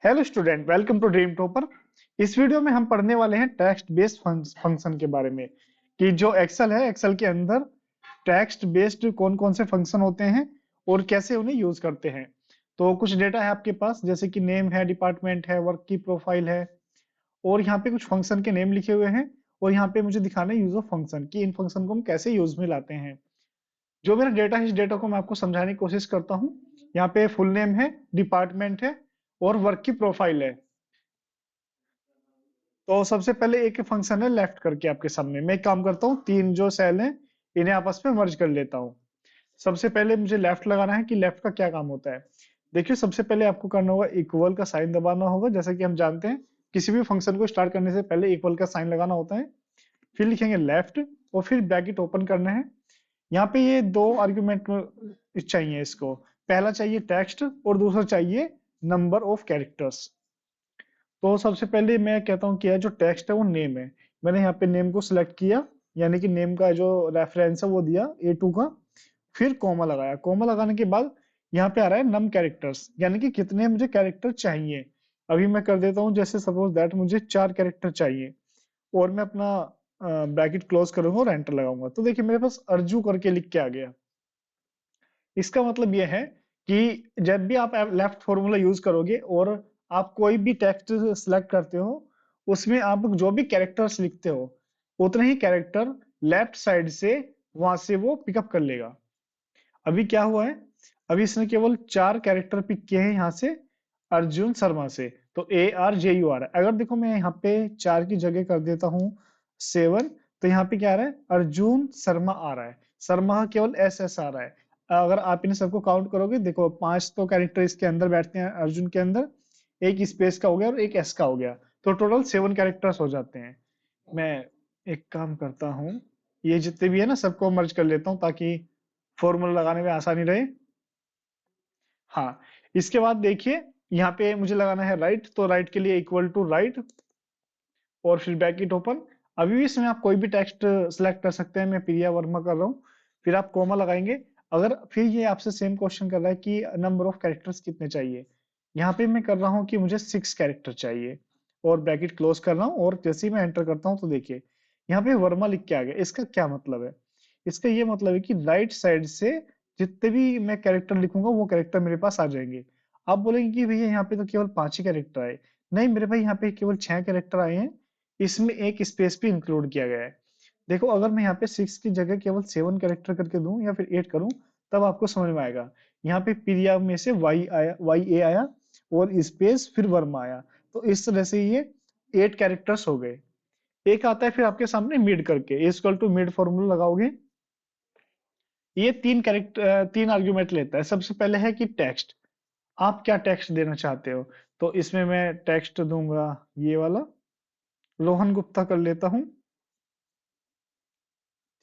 Hello student, welcome to dream topper. इस video में हम पढ़ने वाले हैं टेक्स्ट बेस्ड फंक्शन के बारे में कि जो एक्सेल है, एक्सेल के अंदर टेक्स्ट बेस्ड कौन कौन से फंक्शन होते हैं और कैसे उन्हें यूज करते हैं। तो कुछ डेटा है आपके पास, जैसे कि नेम है, डिपार्टमेंट है, वर्क की प्रोफाइल है, और यहाँ पे कुछ फंक्शन के नेम लिखे हुए हैं। और यहाँ पे मुझे दिखाना है यूज ऑफ फंक्शन कि इन फंक्शन को हम कैसे यूज में लाते हैं। जो मेरा डेटा है, इस डेटा को मैं आपको समझाने की कोशिश करता हूँ। यहाँ पे फुल नेम है, डिपार्टमेंट है और वर्क की प्रोफाइल है। तो सबसे पहले एक फंक्शन है लेफ्ट करके आपके सामने। मैं एक काम करता हूँ, तीन जो सेल हैं इन्हें आपस में मर्ज कर लेता हूँ। सबसे पहले मुझे लेफ्ट लगाना है कि लेफ्ट का क्या काम होता है। देखिए, सबसे पहले आपको करना होगा इक्वल का साइन दबाना होगा। जैसा कि हम जानते हैं, किसी भी फंक्शन को स्टार्ट करने से पहले इक्वल का साइन लगाना होता है। फिर लिखेंगे लेफ्ट और फिर ब्रैकेट ओपन करना है। यहाँ पे ये दो आर्ग्यूमेंट चाहिए इसको। पहला चाहिए टेक्स्ट और दूसरा चाहिए नंबर ऑफ कैरेक्टर्स। तो सबसे पहले मैं कहता हूँ कि यह जो टेक्स्ट है वो नेम है। मैंने यहाँ पे नेम को सिलेक्ट किया, यानी कि नेम का जो रेफरेंस है वो दिया A2 का। फिर कॉमा लगाया। कॉमा लगाने के बाद यहाँ पे आ रहा है नम कैरेक्टर्स, यानी कि कितने मुझे कैरेक्टर चाहिए। अभी मैं कर देता हूँ, जैसे सपोज दैट मुझे 4 कैरेक्टर चाहिए और मैं अपना ब्रैकेट क्लोज करूंगा और एंटर लगाऊंगा। तो देखिए, मेरे पास अर्जू करके लिख के आ गया। इसका मतलब यह है कि जब भी आप लेफ्ट फॉर्मूला यूज करोगे और आप कोई भी टेक्स्ट सिलेक्ट करते हो, उसमें आप जो भी कैरेक्टर्स लिखते हो उतने ही कैरेक्टर लेफ्ट साइड से वहां से वो पिकअप कर लेगा। अभी क्या हुआ है, अभी इसने केवल 4 कैरेक्टर पिक किए हैं यहाँ से, अर्जुन शर्मा से। तो ARJU आ रहा है। अगर देखो, मैं यहाँ पे 4 की जगह कर देता हूँ 7, तो यहाँ पे क्या आ रहा है, अर्जुन शर्मा आ रहा है। शर्मा केवल SS आ रहा है। अगर आप इन सबको काउंट करोगे, देखो 5 तो कैरेक्टर इसके अंदर बैठते हैं, अर्जुन के अंदर एक स्पेस का हो गया और एक S का हो गया। तो टोटल 7 कैरेक्टर्स हो जाते हैं। मैं एक काम करता हूँ, ये जितने भी है ना सबको मर्ज कर लेता हूँ ताकि फॉर्मूला लगाने में आसानी रहे। हाँ, इसके बाद देखिए, यहाँ पे मुझे लगाना है राइट, तो राइट के लिए इक्वल टू राइट और फिर ब्रैकेट ओपन। अभी भी इसमें आप कोई भी टेक्स्ट सिलेक्ट कर सकते हैं, मैं प्रिया वर्मा कर रहा हूँ। फिर आप कोमा लगाएंगे। अगर फिर ये आपसे सेम क्वेश्चन कर रहा है कि नंबर ऑफ कैरेक्टर्स कितने चाहिए, यहाँ पे मैं कर रहा हूँ कि मुझे 6 कैरेक्टर चाहिए और ब्रैकेट क्लोज कर रहा हूँ। और जैसे ही मैं एंटर करता हूँ तो देखिए, यहाँ पे वर्मा लिख के आ गया। इसका क्या मतलब है, इसका ये मतलब है कि राइट साइड से जितने भी मैं कैरेक्टर लिखूंगा वो कैरेक्टर मेरे पास आ जाएंगे। आप बोलेंगे कि भैया यहाँ पे तो केवल 5 ही कैरेक्टर आए। नहीं मेरे भाई, यहाँ पे केवल 6 कैरेक्टर आए हैं। इसमें एक स्पेस भी इंक्लूड किया गया है। देखो, अगर मैं यहाँ पे 6 की जगह केवल 7 कैरेक्टर करके दूं या फिर 8 करूं, तब आपको समझ में आएगा। यहाँ पे प्रिया में से वाई आया, YA आया और स्पेस फिर वर्मा आया। तो इस तरह से ये 8 कैरेक्टर्स हो गए। एक आता है फिर आपके सामने मिड करके, इक्वल टू मिड फॉर्मूला लगाओगे। ये 3 कैरेक्टर, 3 आर्ग्यूमेंट लेता है। सबसे पहले है कि टेक्स्ट, आप क्या टेक्स्ट देना चाहते हो। तो इसमें मैं टेक्स्ट दूंगा ये वाला, रोहन गुप्ता कर लेता हूं।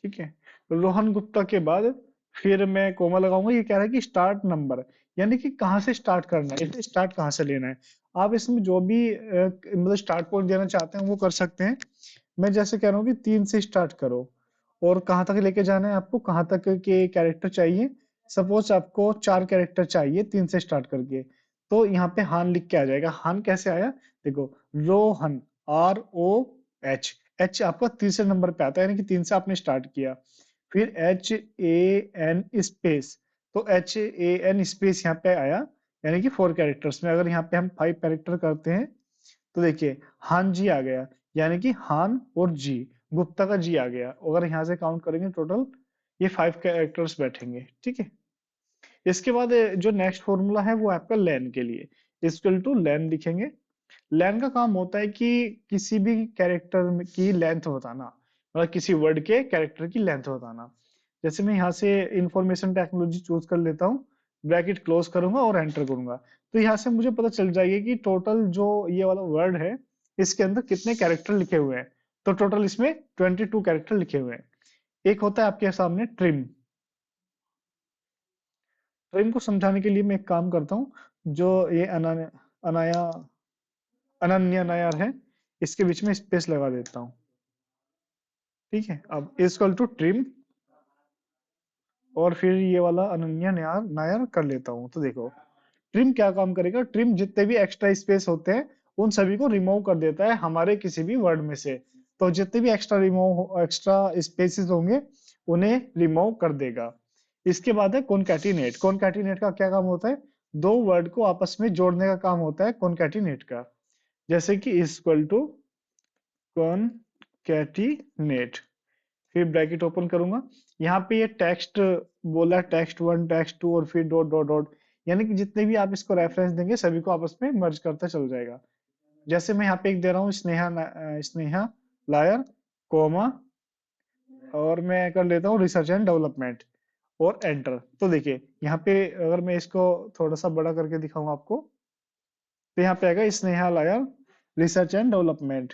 ठीक है, रोहन गुप्ता के बाद फिर मैं कोमा लगाऊंगा। ये कह रहा है कि स्टार्ट नंबर, यानी कि कहाँ से स्टार्ट करना है, इसे स्टार्ट कहाँ से लेना है। आप इसमें जो भी मतलब स्टार्ट पॉइंट देना चाहते हैं वो कर सकते हैं। मैं जैसे कह रहा हूँ कि 3 से स्टार्ट करो और कहाँ तक लेके जाना है, आपको कहाँ तक के कैरेक्टर चाहिए। सपोज आपको 4 कैरेक्टर चाहिए 3 से स्टार्ट करके, तो यहाँ पे हान लिख के आ जाएगा। हान कैसे आया, देखो, रोहन, ROH, एच आपका तीसरे नंबर पे आता है, यानी कि 3 से आपने स्टार्ट किया। फिर HAN स्पेस, तो HAN स्पेस यहाँ पे आया, यानी कि 4 कैरेक्टर्स में। अगर यहाँ पे हम 5 कैरेक्टर करते हैं तो देखिए, हान जी आ गया, यानी कि हान और जी, गुप्ता का जी आ गया। अगर यहाँ से काउंट करेंगे टोटल ये 5 कैरेक्टर्स बैठेंगे। ठीक है, इसके बाद जो नेक्स्ट फॉर्मूला है वो आपका लेन के लिए, इक्वल टू लेन लिखेंगे। लेन का काम होता है कि किसी भी कैरेक्टर की लेंथ बताना, मतलब किसी वर्ड के कैरेक्टर की लेंथ बताना। जैसे मैं यहाँ से इंफॉर्मेशन टेक्नोलॉजी चूज कर लेता हूँ, ब्रैकेट क्लोज करूंगा और एंटर करूंगा। तो यहाँ से मुझे पता चल जाएगा कि टोटल जो ये वाला वर्ड है इसके अंदर कितने कैरेक्टर लिखे हुए हैं। तो टोटल इसमें 22 कैरेक्टर लिखे हुए हैं। एक होता है आपके सामने ट्रिम। ट्रिम को समझाने के लिए मैं एक काम करता हूँ, जो ये अनाया अनन्या नायर है, इसके बीच में स्पेस लगा देता हूँ। ठीक है, अब इक्वल टू ट्रिम और फिर ये वाला अनन्या नायर नायर कर लेता हूँ। तो देखो, ट्रिम क्या काम करेगा, ट्रिम जितने भी एक्स्ट्रा स्पेस होते हैं उन सभी को रिमूव कर देता है हमारे किसी भी वर्ड में से। तो जितने भी एक्स्ट्रा स्पेसेस होंगे उन्हें रिमूव कर देगा। इसके बाद है कॉनकैटिनेट। कॉनकैटिनेट का क्या काम होता है, दो वर्ड को आपस में जोड़ने का काम होता है कॉनकैटिनेट का। जैसे कि इक्वल टू कॉनकैटिनेट, फिर ब्रैकेट ओपन करूंगा, यहाँ पे ये टेक्स्ट बोला, टेक्स्ट वन टेक्स्ट टू और फिर डॉट डॉट डॉट, यानी कि जितने भी आप इसको रेफरेंस देंगे सभी को आपस में मर्ज करता चल जाएगा। जैसे मैं यहाँ पे एक दे रहा हूँ स्नेहा लायर कोमा, और मैं कर लेता हूँ रिसर्च एंड डेवलपमेंट और एंटर। तो देखिए यहाँ पे अगर मैं इसको थोड़ा सा बड़ा करके दिखाऊंगा आपको, तो यहाँ पे आएगा स्नेहा लायर रिसर्च एंड डेवलपमेंट,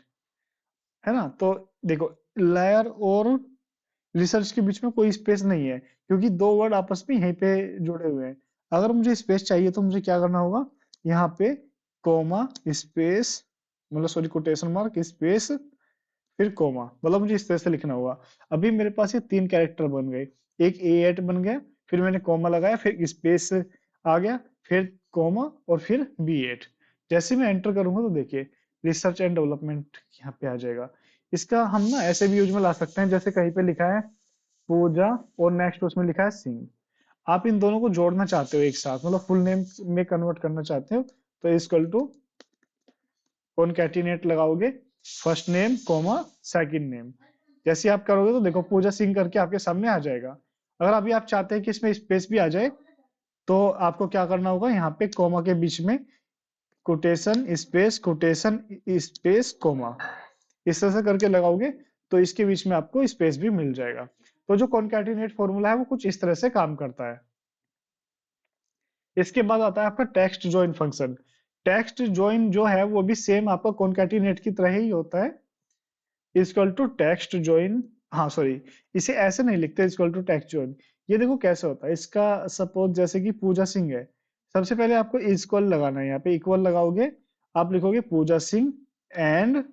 है ना। तो देखो लायर और रिसर्च के बीच में कोई स्पेस नहीं है, क्योंकि दो वर्ड आपस में यहीं पे जुड़े हुए हैं। अगर मुझे स्पेस चाहिए तो मुझे क्या करना होगा, यहाँ पे कोमा स्पेस, मतलब सॉरी कोटेशन मार्क स्पेस फिर कोमा, मतलब मुझे इस तरह से लिखना होगा। अभी मेरे पास ये तीन कैरेक्टर बन गए, एक A8 बन गया, फिर मैंने कोमा लगाया, फिर स्पेस आ गया, फिर कोमा और फिर B8। जैसे मैं एंटर करूंगा तो देखिए रिसर्च एंड डेवलपमेंट यहाँ पे आ जाएगा। इसका हम ना ऐसे भी यूज में ला सकते हैं, जैसे कहीं पे लिखा है पूजा और नेक्स्ट उसमें लिखा है सिंह, आप इन दोनों को जोड़ना चाहते हो एक साथ, मतलब फुल नेम में कन्वर्ट करना चाहते हो, तो इक्वल टू कॉनकैटिनेट लगाओगे, first name comma second name. जैसे आप करोगे तो देखो पूजा सिंह करके आपके सामने आ जाएगा। अगर अभी आप चाहते हैं कि इसमें स्पेस भी आ जाए, तो आपको क्या करना होगा, यहाँ पे कोमा के बीच में कोटेशन स्पेस कोमा, इस तरह से करके लगाओगे तो इसके बीच में आपको स्पेस भी मिल जाएगा। तो जो कॉनकैटिनेट फॉर्मूला है वो कुछ इस तरह से काम करता है। इसके बाद आता है आपका text join function. Text join जो है वो भी सेम आपका कॉनकैटिनेट की तरह ही होता है, इक्वल टू टेक्स्ट ज्वाइन, हाँ सॉरी, इसे ऐसे नहीं लिखते इक्वल टू टेक्स्ट ज्वाइन। ये देखो कैसे होता है इसका, सपोज जैसे कि पूजा सिंह है, सबसे पहले आपको इक्वल लगाना है, यहाँ पे इक्वल लगाओगे, आप लिखोगे पूजा सिंह एंड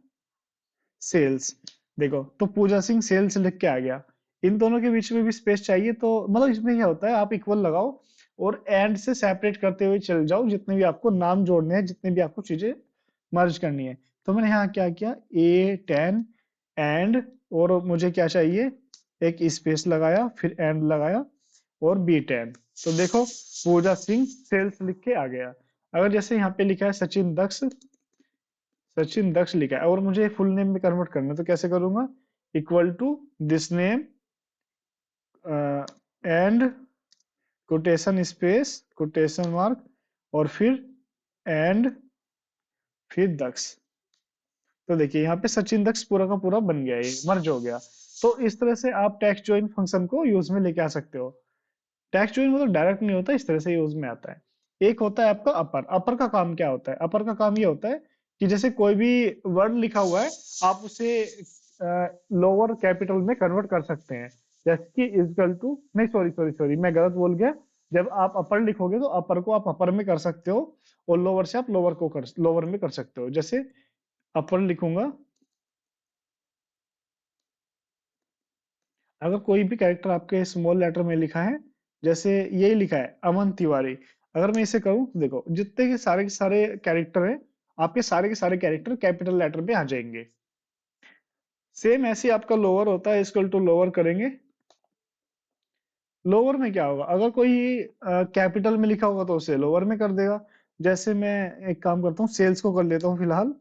सेल्स। देखो तो पूजा सिंह सेल्स लिख के आ गया। इन दोनों के बीच में भी स्पेस चाहिए, तो मतलब इसमें क्या होता है, आप इक्वल लगाओ और एंड से सेपरेट करते हुए चल जाओ, जितने भी आपको नाम जोड़ने हैं, जितने भी आपको चीजें मर्ज करनी है। तो मैंने यहाँ क्या किया, A10 एंड, और मुझे क्या चाहिए, एक स्पेस लगाया फिर एंड लगाया और B10। तो देखो पूजा सिंह सेल्स लिख के आ गया। अगर जैसे यहाँ पे लिखा है सचिन दक्ष लिखा है और मुझे फुल नेम में कन्वर्ट करना है, तो कैसे करूंगा, equal to this name and quotation space quotation mark और फिर एंड फिर दक्ष। तो देखिए यहाँ पे सचिन दक्ष पूरा का पूरा बन गया, ये मर्ज हो गया। तो इस तरह से आप टेक्स्ट जॉइन फंक्शन को यूज में लेके आ सकते हो। टेक्स्ट जॉइन मतलब डायरेक्ट नहीं होता, इस तरह से यूज में आता है। एक होता है आपका अपर। अपर का काम क्या होता है, अपर का काम ये होता है कि जैसे कोई भी वर्ड लिखा हुआ है, आप उसे लोअर कैपिटल में कन्वर्ट कर सकते हैं। जैसे कि इक्वल टू, नहीं सॉरी सॉरी सॉरी मैं गलत बोल गया, जब आप अपर लिखोगे तो अपर को आप अपर में कर सकते हो और लोअर से आप लोअर में कर सकते हो। जैसे अपर लिखूंगा, अगर कोई भी कैरेक्टर आपके स्मॉल लेटर में लिखा है, जैसे यही लिखा है अमन तिवारी, अगर मैं इसे करूं तो देखो जितने के सारे कैरेक्टर हैं, आपके सारे के सारे कैरेक्टर कैपिटल लेटर में आ जाएंगे। सेम ऐसे ही आपका लोअर होता है, इक्वल टू लोअर करेंगे। लोअर में क्या होगा, अगर कोई कैपिटल में लिखा होगा तो उसे लोअर में कर देगा। जैसे मैं एक काम करता हूँ, सेल्स को कर लेता हूँ फिलहाल,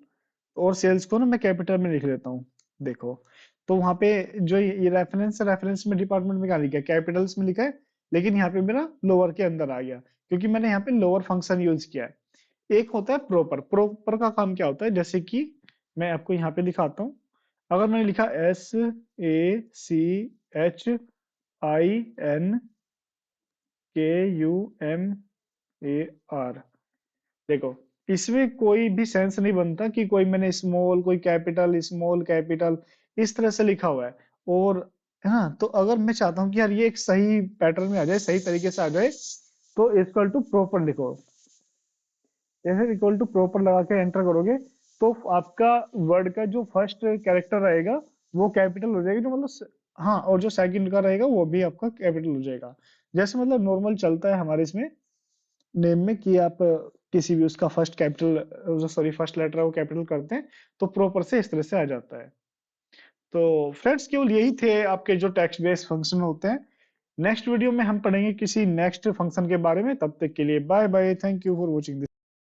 और सेल्स को ना मैं कैपिटल में लिख लेता हूँ। देखो तो वहां पे जो ये रेफरेंस में डिपार्टमेंट में क्या लिखा है, कैपिटल्स में लिखा है, लेकिन यहाँ पे मेरा लोअर के अंदर आ गया क्योंकि मैंने यहाँ पे लोअर फंक्शन यूज किया है। एक होता है प्रॉपर। प्रॉपर का काम क्या होता है, जैसे कि मैं आपको यहाँ पे दिखाता हूँ। अगर मैंने लिखा SACHINKUMAR, देखो इसमें कोई भी सेंस नहीं बनता कि कोई मैंने स्मॉल कैपिटल इस तरह से लिखा हुआ है। और हाँ, तो अगर मैं चाहता हूँ कि यार ये एक सही पैटर्न में आ जाए, सही तरीके से आ जाए, तो इक्वल टू प्रॉपर लिखो। जैसे इक्वल टू प्रॉपर लगा के एंटर करोगे, तो आपका वर्ड का जो फर्स्ट कैरेक्टर रहेगा वो कैपिटल हो जाएगी, जो मतलब हाँ, और जो सेकंड का रहेगा वो भी आपका कैपिटल हो जाएगा। जैसे मतलब नॉर्मल चलता है हमारे इसमें, नेम में कि आप किसी भी उसका first capital sorry first letter वो कैपिटल करते हैं तो प्रॉपर से इस तरह से आ जाता है। तो फ्रेंड्स केवल यही थे आपके जो टेक्स्ट बेस्ड फंक्शन होते हैं। नेक्स्ट वीडियो में हम पढ़ेंगे किसी नेक्स्ट फंक्शन के बारे में। तब तक के लिए bye bye, thank you for watching.